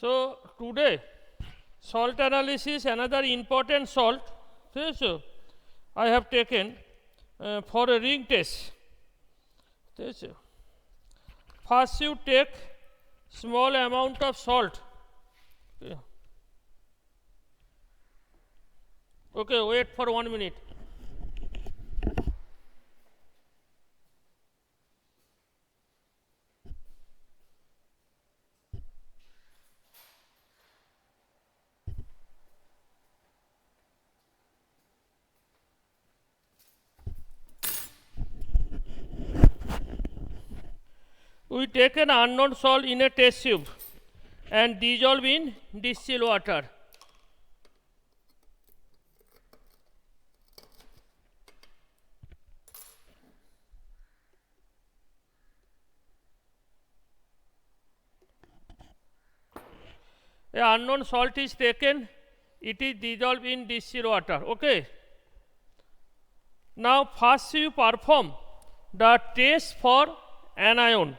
So today salt analysis, another important salt. So I have taken for a ring test. So first you take small amount of salt. Okay, wait for 1 minute. We take an unknown salt in a test tube and dissolve in distilled water. A unknown salt is taken, it is dissolved in distilled water. Okay. Now first you perform the test for anion.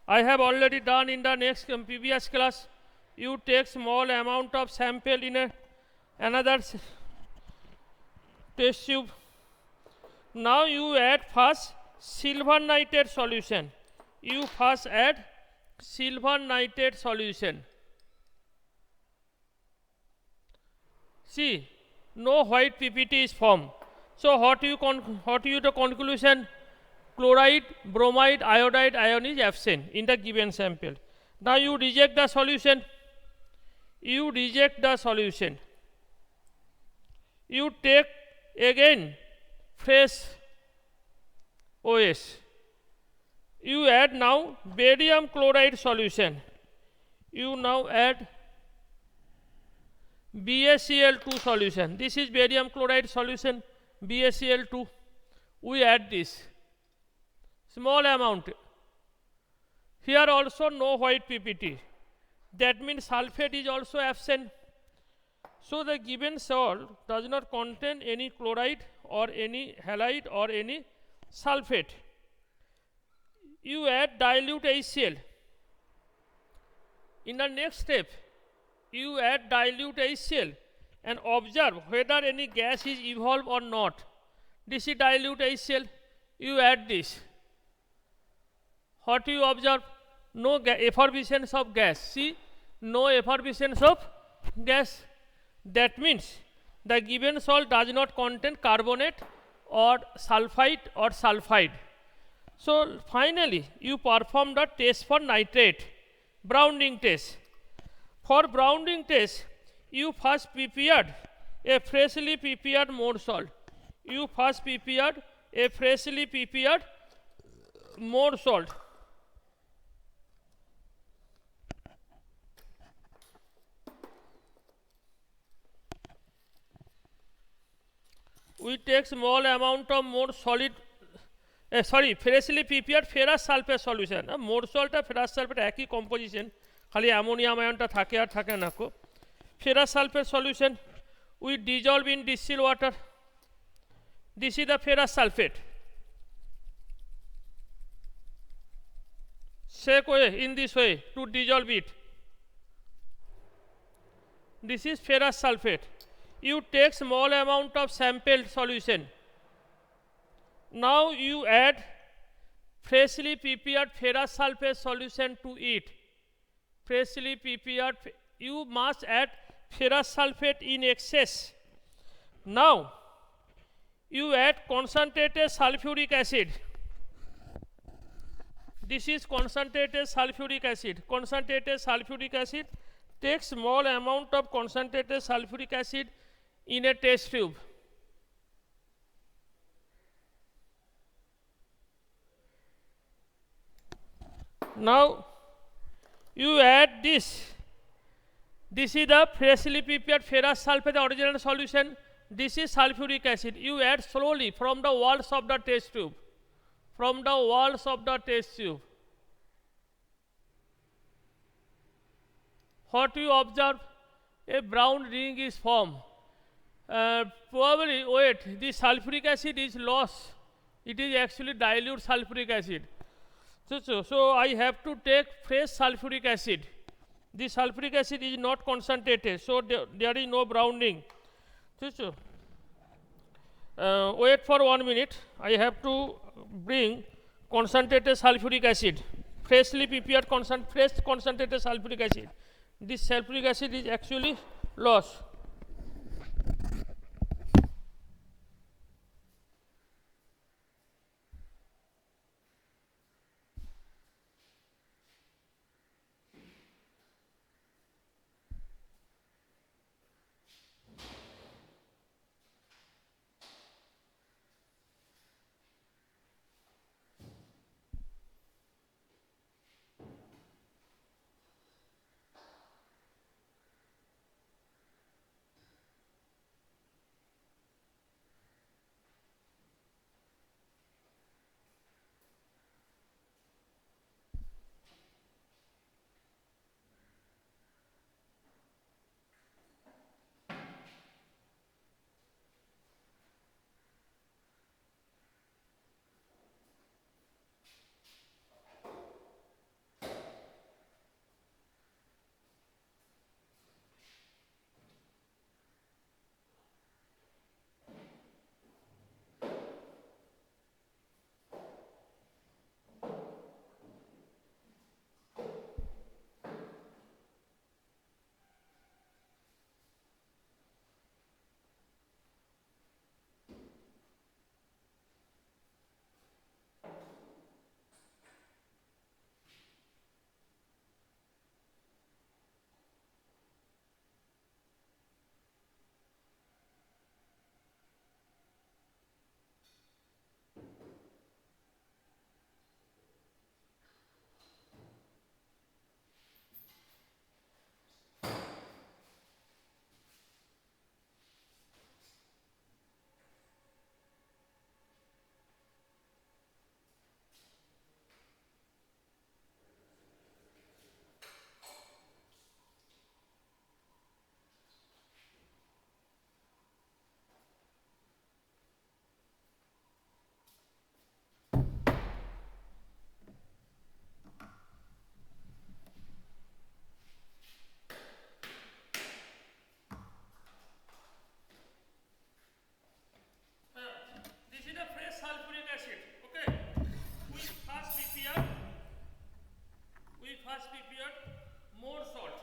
I have already done in the previous class. You take small amount of sample in another test tube. Now you add first silver nitrate solution. You first add silver nitrate solution. See, no white PPT is formed. So what you the conclusion? Chloride, bromide, iodide ion is absent in the given sample. Now you reject the solution. You reject the solution. You take again fresh OS. You add now barium chloride solution. You now add BaCl2 solution. This is barium chloride solution, BaCl2. We add this small amount. Here also no white PPT. That means sulfate is also absent. So the given salt does not contain any chloride or any halide or any sulfate. You add dilute HCl. In the next step, you add dilute HCl and observe whether any gas is evolved or not. This is dilute HCl. You add this. What you observe? No effervescence of gas. See, no effervescence of gas. That means the given salt does not contain carbonate or sulfite or sulfide. So finally, you perform the test for nitrate, Browning test. For Browning test, you first prepared a freshly prepared more salt. You first prepared a freshly prepared more salt. We take small amount of more solid, freshly prepared ferrous sulfate solution. More salt and ferrous sulfate একই composition, খালি ammonium আয়নটা থাকে আর থাকে না কো। Ferrous sulfate solution we dissolve in distilled water. This is the ferrous sulfate. Shake way in this way to dissolve it. This is ferrous sulfate. You take small amount of sample solution. Now you add freshly prepared ferrous sulfate solution to it. Freshly prepared, you must add ferrous sulfate in excess. Now you add concentrated sulfuric acid. This is concentrated sulfuric acid. Concentrated sulfuric acid. Take small amount of concentrated sulfuric acid in a test tube. Now you add this. This is the freshly prepared ferrous sulfate original solution. This is sulfuric acid. You add slowly from the walls of the test tube. From the walls of the test tube. What you observe? A brown ring is formed. Probably, wait, this sulfuric acid is lost. It is actually dilute sulfuric acid. So I have to take fresh sulfuric acid. This sulfuric acid is not concentrated, so there is no browning. Wait for 1 minute. I have to bring concentrated sulfuric acid, freshly prepared fresh concentrated sulfuric acid. This sulfuric acid is actually lost. This is a fresh sulfuric acid. Okay. We first prepared more salt.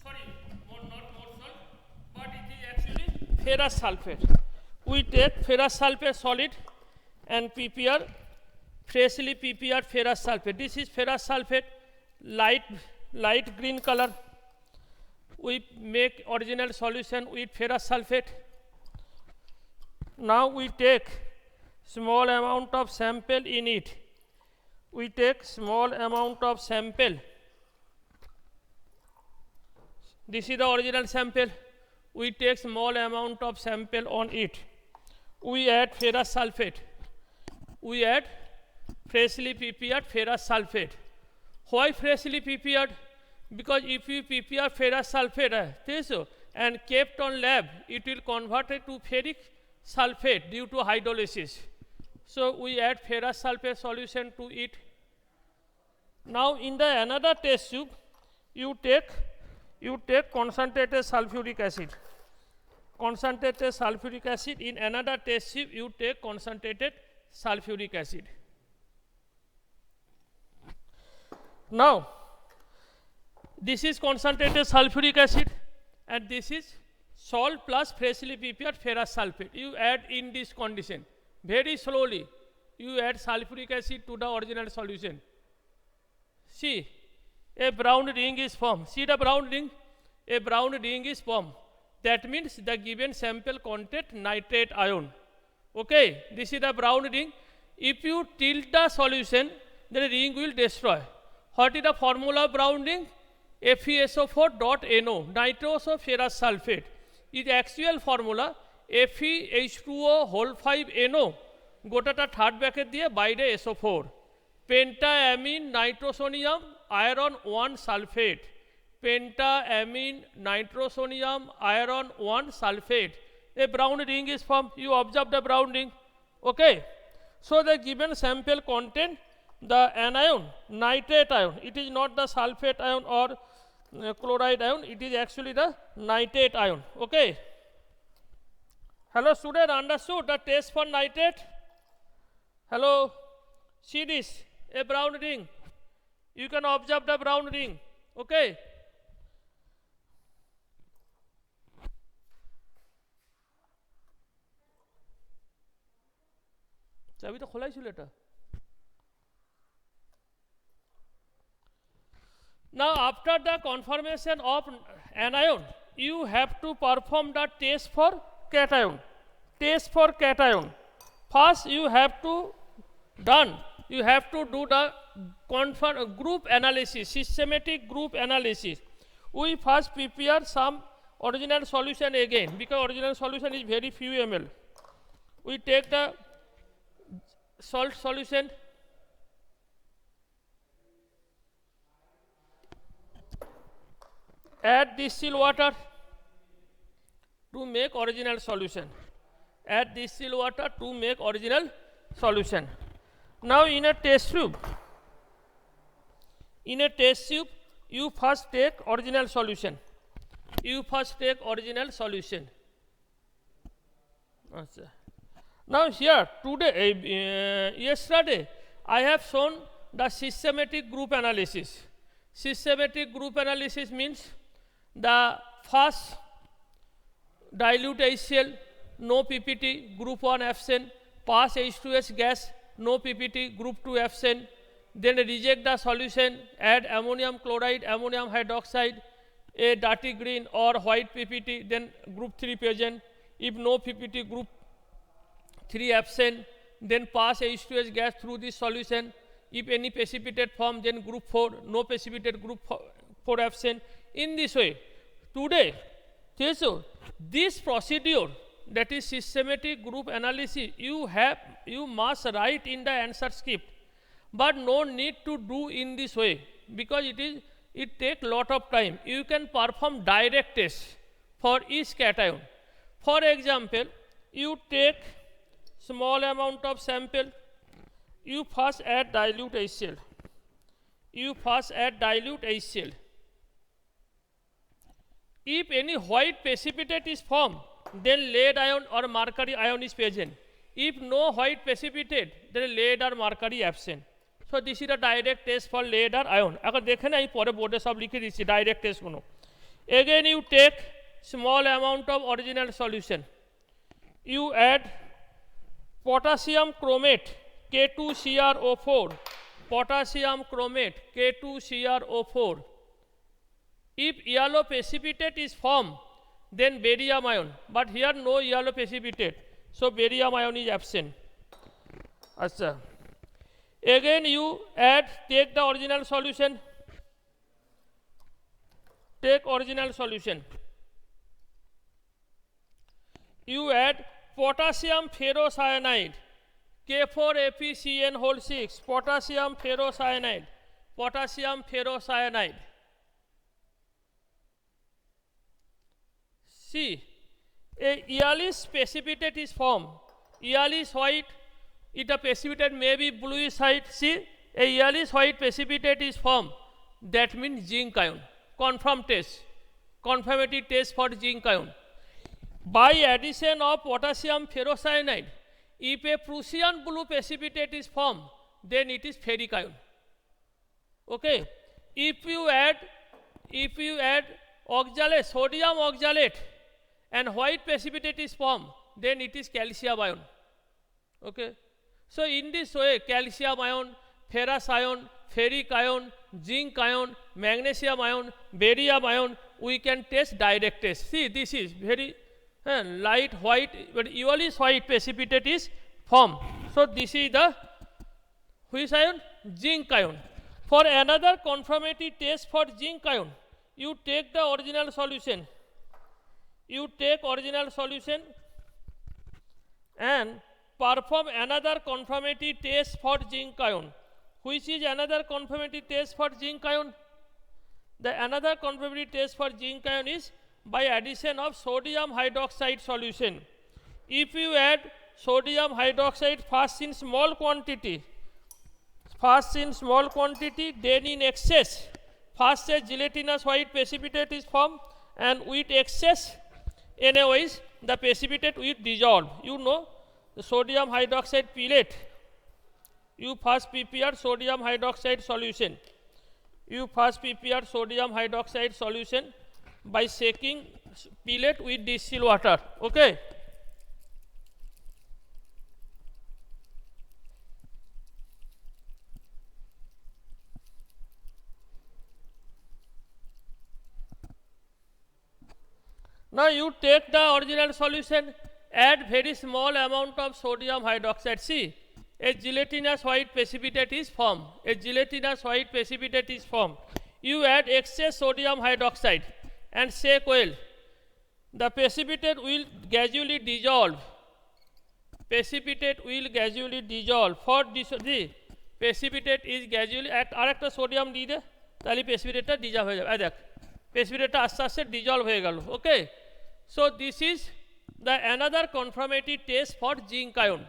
Sorry, not more salt, but it is actually ferrous sulfate. We take ferrous sulfate solid and prepare freshly prepared ferrous sulfate. This is ferrous sulfate, light green color. We make original solution with ferrous sulfate. Now we take small amount of sample in it. We take small amount of sample. This is the original sample. We take small amount of sample on it. We add ferrous sulfate. We add freshly prepared ferrous sulfate. Why freshly prepared? Because if you prepare ferrous sulfate and kept on lab, it will convert it to ferric sulfate due to hydrolysis. So we add ferrous sulfate solution to it. Now in the another test tube, you take concentrated sulfuric acid. Concentrated sulfuric acid. In another test tube, you take concentrated sulfuric acid. Now this is concentrated sulfuric acid and this is salt plus freshly prepared ferrous sulfate. You add in this condition. Very slowly you add sulfuric acid to the original solution. See, a brown ring is formed. See the brown ring? A brown ring is formed. That means the given sample contains nitrate ion. Okay, this is the brown ring. If you tilt the solution, the ring will destroy. What is the formula of brown ring? FeSO4.NO, nitrosoferrous sulfate. Is actual formula FeH2O5NO. গোটাটা third bracket দিয়ে বাইরে SO4. Pentaammine nitrosonium iron 1 sulphate. Pentaammine nitrosonium iron 1 sulfate. A brown ring is formed. You observe the brown ring. Okay. So the given sample contain the anion, nitrate ion. It is not the sulfate ion or chloride ion, it is actually the nitrate ion. Okay. Hello student, understood the test for nitrate? Hello, see this, a brown ring. You can observe the brown ring. Okay. চাবি তো খোলাই ছিল এটা। Now after the conformation of anion, you have to perform the test for cation. Test for cation. First you have to do the group analysis, systematic group analysis. We first prepare some original solution again, because original solution is very few ml. We take the salt solution, add distilled water to make original solution. Add distilled water to make original solution. Now in a test tube, you first take original solution. Now here today, yesterday I have shown the systematic group analysis. Systematic group analysis means the first dilute HCl, no PPT, group 1 absent, pass H2S gas, no PPT, group 2 absent, then reject the solution, add ammonium chloride, ammonium hydroxide, a dirty green or white PPT, then group 3 present. If no PPT, group 3 absent, then pass H2S gas through this solution. If any precipitate form, then group 4, no precipitate, group 4 absent. In this way, today, this procedure, that is systematic group analysis, you must write in the answer script, but no need to do in this way, because it takes lot of time. You can perform direct test for each cation. For example, you take small amount of sample, you first add dilute HCl. If any white precipitate is formed, then lead ion or mercury ion is present. If no white precipitate, then lead or mercury absent. So this is a direct test for lead or ion. अगर देखें ना, परे बोर्डे सब लिखे दीजिए direct test कोनो. Again you take small amount of original solution. You add potassium chromate K2CrO4. Potassium chromate K2CrO4. If yellow precipitate is formed, then barium ion, but here no yellow precipitate, so barium ion is absent. Achha. Again you take the original solution. You add potassium ferrocyanide K4FeCN6, potassium ferrocyanide. See, a yellowish precipitate is formed. Yellowish white, it a precipitate may be bluish white. See, a yellowish white precipitate is formed. That means zinc ion. Conformity test for zinc ion. By addition of potassium ferrocyanide, if a Prussian blue precipitate is formed, then it is ferric ion. Okay. If you add oxalate, sodium oxalate, and white precipitate is formed, then it is calcium ion. Okay. So in this way, calcium ion, ferrous ion, ferric ion, zinc ion, magnesium ion, barium ion, we can test direct test. See, this is very light white, but yellowish white precipitate is formed. So this is the which ion? Zinc ion. For another conformity test for zinc ion, you take the original solution. And perform another conformity test for zinc ion. Which is another conformity test for zinc ion? The another conformity test for zinc ion is by addition of sodium hydroxide solution. If you add sodium hydroxide first in small quantity, first in small quantity, then in excess. First a gelatinous white precipitate is formed, and with excess NaOH the precipitate will dissolve. You know the sodium hydroxide pellet. You first prepare sodium hydroxide solution. You first prepare sodium hydroxide solution by shaking pellet with distilled water. Okay. Now you take the original solution, add very small amount of sodium hydroxide. See, a gelatinous white precipitate is formed. A gelatinous white precipitate is formed. You add excess sodium hydroxide and shake well. The precipitate will gradually dissolve. Precipitate will gradually dissolve. For this, the precipitate is gradually আরেকটা sodium দিয়ে দে, তাহলে প্রেসিপিটেটটা dissolved হয়ে যাবে। দেখ প্রেসিপিটেটটা আস্তে আস্তে dissolved হয়ে গেল। ওকে, so this is the another confirmatory test for zinc ion.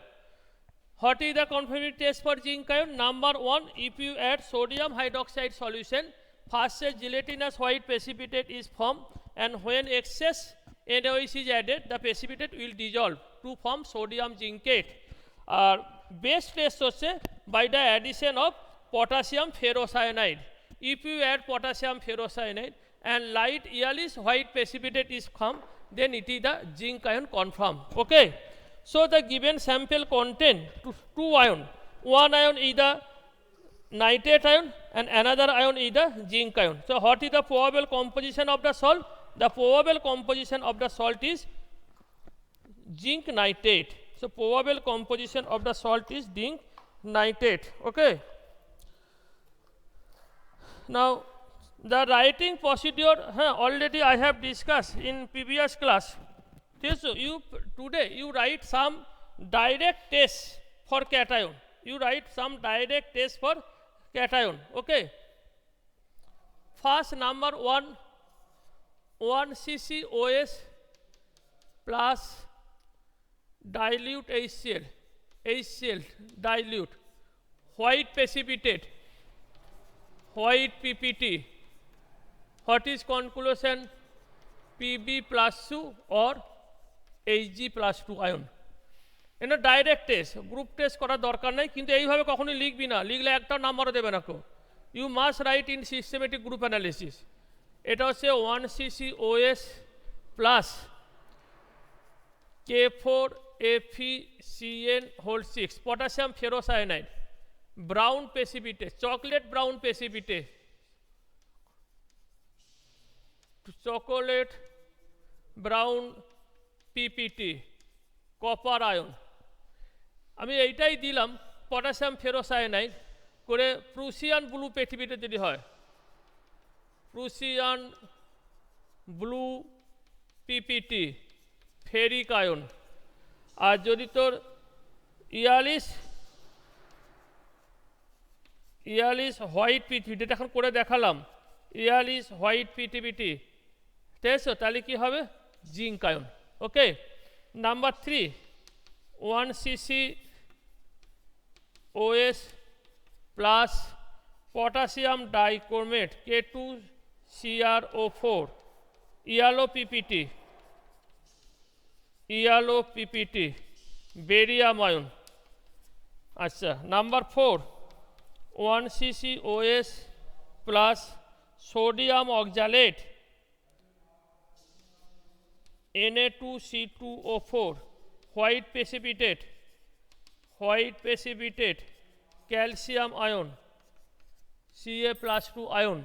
What is the confirmatory test for zinc ion? Number one, if you add sodium hydroxide solution, first a gelatinous white precipitate is formed, and when excess NaOH is added, the precipitate will dissolve to form sodium zincate. Base test হচ্ছে by the addition of potassium ferrocyanide. If you add potassium ferrocyanide and light yellowish white precipitate is formed, then it is the zinc ion confirmed. Okay, so the given sample contain two ion. One ion is the nitrate ion and another ion is the zinc ion. So what is the probable composition of the salt? The probable composition of the salt is zinc nitrate. So probable composition of the salt is zinc nitrate. Okay, now the writing procedure already I have discussed in previous class. So today you write some direct test for cation. You write some direct test for cation. Okay, first number 1 cc OS plus dilute HCl dilute white precipitate, white PPT. What is conclusion? Pb plus 2 or Hg plus 2 ion. এটা direct test, group test করার দরকার নেই, কিন্তু এইভাবে কখনোই লিখবি না, লিখলে একটা নাম্বারও দেবে না কেউ। You must write in systematic group analysis. এটা হচ্ছে 1 cc OS plus K4FeCN whole 6 potassium ferrocyanide, brown precipitate, chocolate brown precipitate, chocolate brown PPT, copper ion. আমি এইটাই দিলাম পটাশিয়াম ফেরোসায়ানাইড করে প্রুসিয়ান ব্লু প্রেসিপিটেট যদি হয়, Prussian blue PPT ferric ion. আর যদি তোর ইয়ালিশ হোয়াইট পিটিপিটি, এটা এখন করে দেখালাম, ইয়ালিশ হোয়াইট পিটিপিটি, ঠিক আছে, তাহলে কী হবে? Zinc ion. Okay, number 3 1 cc OS plus potassium dichromate K2CrO4 yellow PPT barium ion. আচ্ছা, number 4 1 cc OS plus sodium oxalate Na2C2O4 white precipitate calcium ion Ca+2 ion.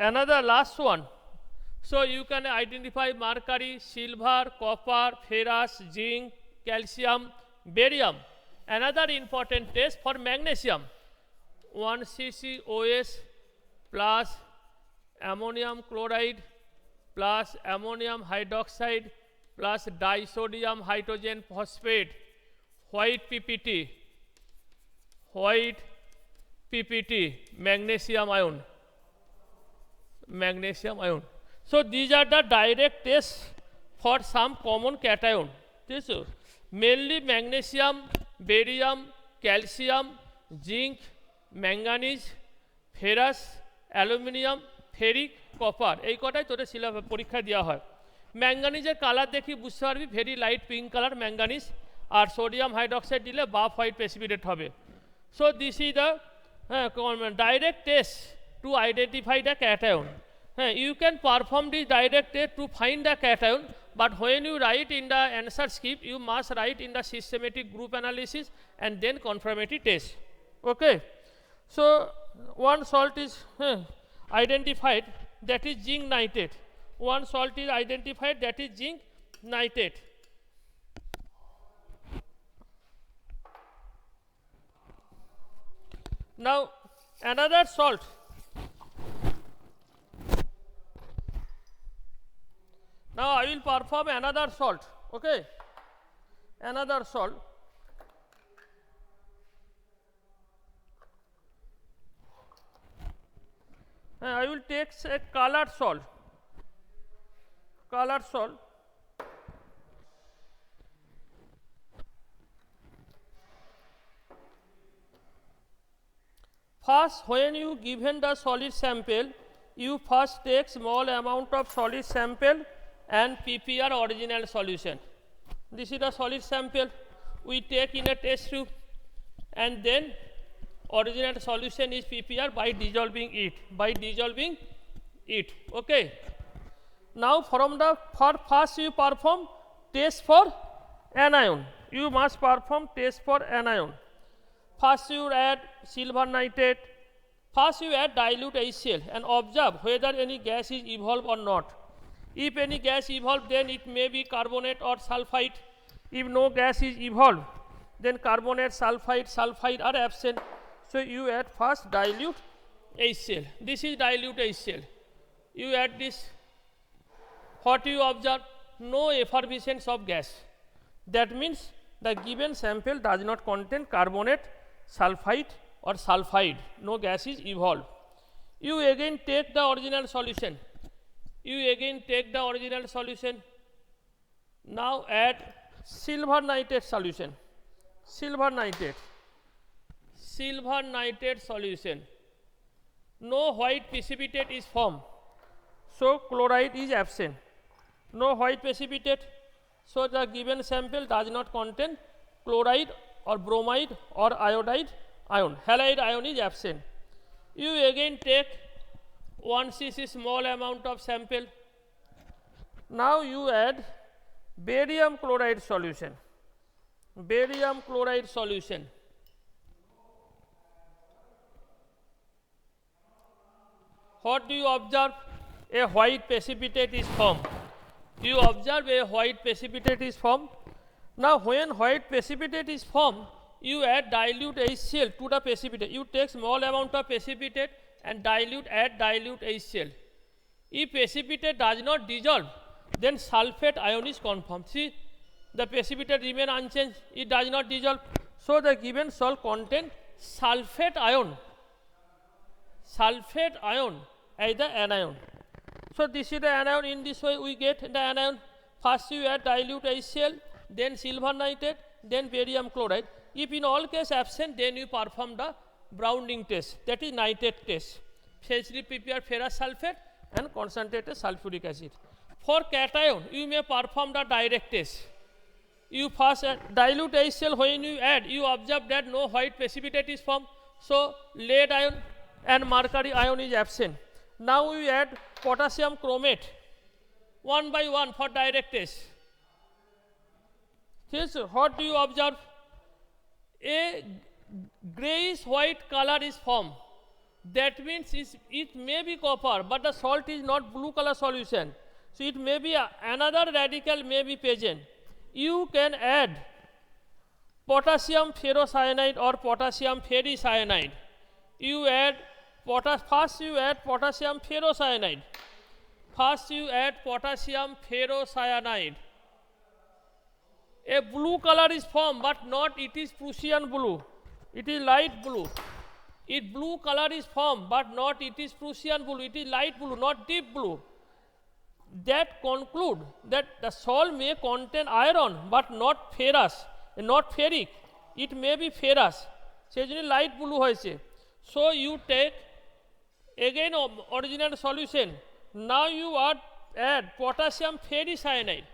Another last one, so you can identify mercury, silver, copper, ferrous, zinc, calcium, barium. Another important test for magnesium, 1 cc OS plus ammonium chloride plus ammonium hydroxide plus disodium hydrogen phosphate, white PPT, magnesium ion. So these are the direct tests for some common cation. Mainly magnesium, barium, calcium, zinc, manganese, ferrous, aluminium, ferric, copper, এই কটাই তোদের syllabus পরীক্ষায় দেওয়া হয়। ম্যাঙ্গানিজের colour দেখি বুঝতে পারবি, very light pink colour manganese, আর সোডিয়াম হাইড্রক্সাইড দিলে বাফ হোয়াইট প্রেসিপিটেট হবে। So this is the direct test to identify the cation. You can perform this direct test to find the cation, but when you write in the answer script, you must write in the systematic group analysis and then confirmatory test. Okay. So one salt is identified, that is zinc nitrate. One salt is identified, that is zinc nitrate. Now another salt, now I will perform another salt. Okay, another salt. I will take a colored salt. Colored salt. First, when you given the solid sample, you first take small amount of solid sample and prepare original solution. This is the solid sample we take in a test tube, and then original solution is prepared by dissolving it. Okay. Now from the first you perform test for anion. You must perform test for anion. First you add silver nitrate. First you add dilute HCl and observe whether any gas is evolved or not. If any gas evolved, then it may be carbonate or sulfide. If no gas is evolved, then carbonate, sulfide are absent. So you add first dilute HCl. This is dilute HCl. You add this. What you observe? No effervescence of gas. That means the given sample does not contain carbonate, sulfide or sulfide. No gas is evolved. You again take the original solution. Now add silver nitrate solution. Silver nitrate solution. No white precipitate is formed, so chloride is absent. No white precipitate, so the given sample does not contain chloride or bromide or iodide ion. Halide ion is absent. You again take 1 cc small amount of sample. Now you add barium chloride solution. What do you observe? A white precipitate is formed. Now when white precipitate is formed, you add dilute HCl to the precipitate. You take small amount of precipitate and add dilute HCl. If precipitate does not dissolve, then sulfate ion is confirmed. See, the precipitate remain unchanged, it does not dissolve. So the given salt contain sulfate ion as the anion. So this is the anion. In this way we get the anion. First you add dilute HCl, then silver nitrate, then barium chloride. If in all case absent, then you perform the Browning test, that is nitrate test. Freshly prepare ferrous sulfate and concentrated sulfuric acid. For cation, you may perform the direct test. You first dilute HCl. When you add, you observe that no white precipitate is formed, so lead ion and mercury ion is absent. Now we add potassium chromate 1 by 1 for direct test. Yes, what do you observe? A grayish white color is formed. That means it may be copper, but the salt is not blue color solution. So it may be another radical may be present. You can add potassium ferrocyanide or potassium ferricyanide. First you add potassium ferrocyanide. A blue color is formed, but not it is Prussian blue. It is light blue. Blue color is formed, but not it is Prussian blue. It is light blue, not deep blue. That conclude that the salt may contain iron, but not ferrous, not ferric. It may be ferrous. সেই জন্য light blue হয়েছে। So you take again original solution. Now you add potassium ferricyanide.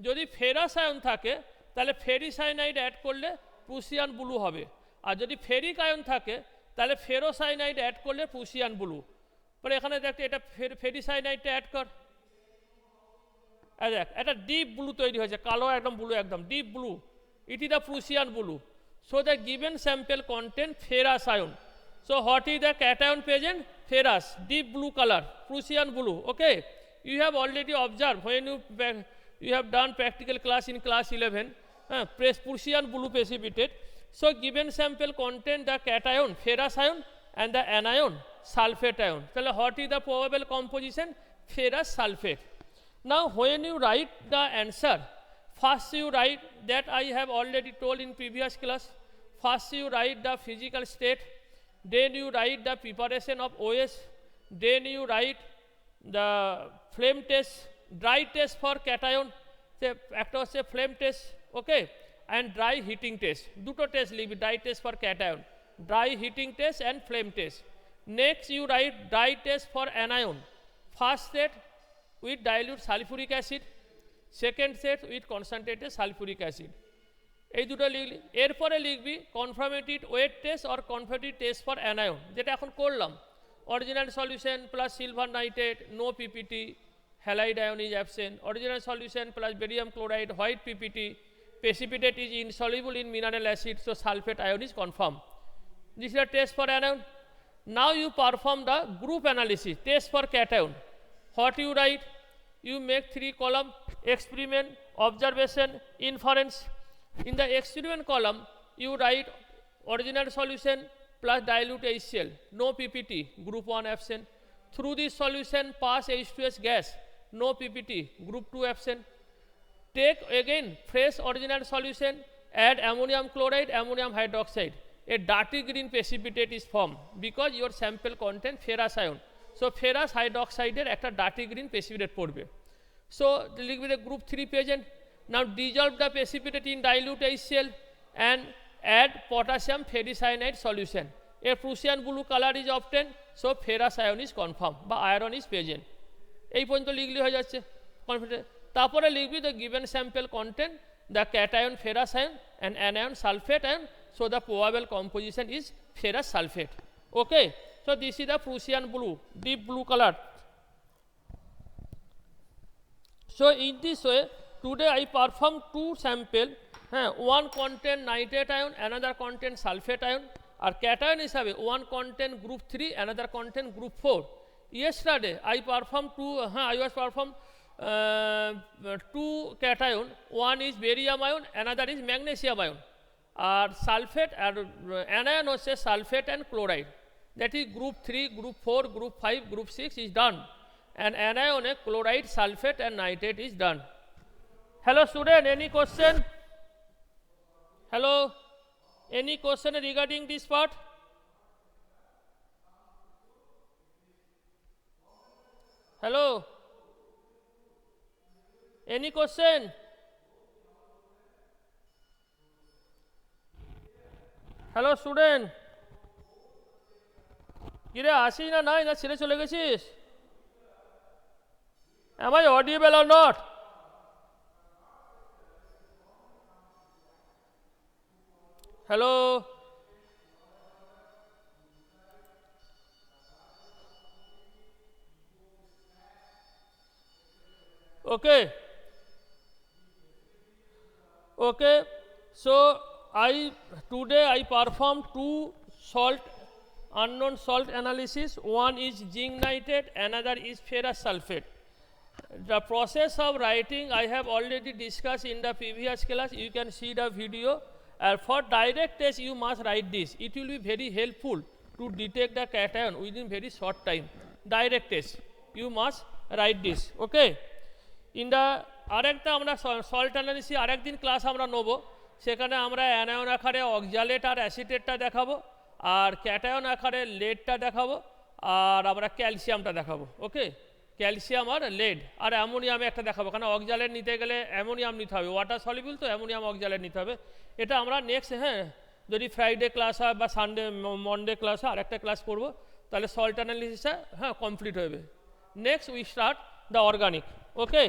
যদি ferrous ion থাকে তাহলে ফেরিসাইনাইড add করলে Prussian blue হবে, আর যদি ferric ion থাকে তাহলে ফেরোসাইনাইড অ্যাড করলে প্রুশিয়ান ব্লু। পরে এখানে দেখ এটা ফেরিসাইনাইডটা অ্যাড কর, দেখ একটা ডিপ ব্লু তৈরি হয়েছে, কালো একদম ব্লু, একদম deep blue, it is the Prussian blue. So the given sample content ferrous ion. So what is the cation present? Ferrous, deep blue colour, Prussian blue. Okay, you have already observed when you have done practical class in class 11, Prussian blue precipitate. So given sample contain the cation ferrous ion and the anion sulfate ion. So what is the probable composition? Ferrous sulfate. Now when you write the answer, first you write that I have already told in previous class. First you write the physical state, then you write the preparation of OS, then you write the flame test, dry test for cation, একটা হচ্ছে flame test, okay, and dry heating test, দুটো test লিখবি, dry test for cation, dry heating test and flame test. Next you write dry test for anion, first set with dilute sulfuric acid, second set with concentrated sulfuric acid, এই দুটো লিখলি। এরপরে লিখবি confirmative wet test or confirmative test for anion, যেটা এখন করলাম। Original solution plus silver nitrate, no PPT, halide ion is absent. Original solution plus barium chloride, white PPT, precipitate is insoluble in mineral acid, so sulfate ion is confirmed. This is a test for anion. Now you perform the group analysis, test for cation. What you write? You make 3 column, experiment, observation, inference. In the experiment column, you write original solution plus dilute HCl, no PPT, group 1 absent. Through this solution pass H2S gas, no PPT, group 2 absent. Take again fresh original solution, add ammonium chloride, ammonium hydroxide. A dirty green precipitate is formed because your sample contain ferrous ion. So ferrous hydroxide er ekta dirty green precipitate porbe. So liquid group 3 present. Now dissolve the precipitate in dilute HCl and add potassium ferricyanide solution. A Prussian blue color is obtained, so ferrous ion is confirmed বা iron is present. এই পর্যন্ত লিখলে হয়ে যাচ্ছে confident. তারপরে লিখবি the given sample contain the cation ferrous ion and anion sulfate ion, so the probable composition is ferrous sulfate. Okay, so this is the Prussian blue, deep blue color. So in this way today I perform 2 sample, one contain nitrate ion, another contain sulfate ion, R cation হিসাবে one contain group 3, another contain group 4. Yesterday I performed 2 cation, one is barium ion, another is magnesium ion, আর sulphate আর anion হচ্ছে sulphate and chloride, that is group 3, group 4, group 5, group 6 is done, and anion chloride, sulfate and nitrate is done. Hello student, any question? Hello, any question regarding this part? Hello, any question? Hello student, কিরে আসিস না নাই, না ছেড়ে চলে গেছিস? Am I audible or not? Hello, okay, so today I performed 2 salt, unknown salt analysis. One is zinc nitrate, another is ferrous sulfate. The process of writing I have already discussed in the previous class, you can see the video. For direct test you must write this, it will be very helpful to detect the cation within very short time. Direct test you must write this, okay. In the আরেকটা আমরা salt analysis আরেকদিন class আমরা নেব, সেখানে আমরা anion আকারে oxalate আর অ্যাসিটেটটা দেখাবো, আর cation আকারে লেডটা দেখাবো, আর আমরা ক্যালসিয়ামটা দেখাবো। ওকে, ক্যালসিয়াম আর লেড আর অ্যামোনিয়ামে একটা দেখাবো, কারণ অক্সালেট নিতে গেলে অ্যামোনিয়াম নিতে হবে, ওয়াটার সলিবল তো অ্যামোনিয়াম অক্সালেট নিতে হবে। এটা আমরা নেক্সট যদি ফ্রাইডে ক্লাস হয় বা সানডে মনডে ক্লাস হয় আরেকটা ক্লাস করবো, তাহলে সল্ট অ্যানালিসিসটা হ্যাঁ কমপ্লিট হবে। Next we start the organic. Okay.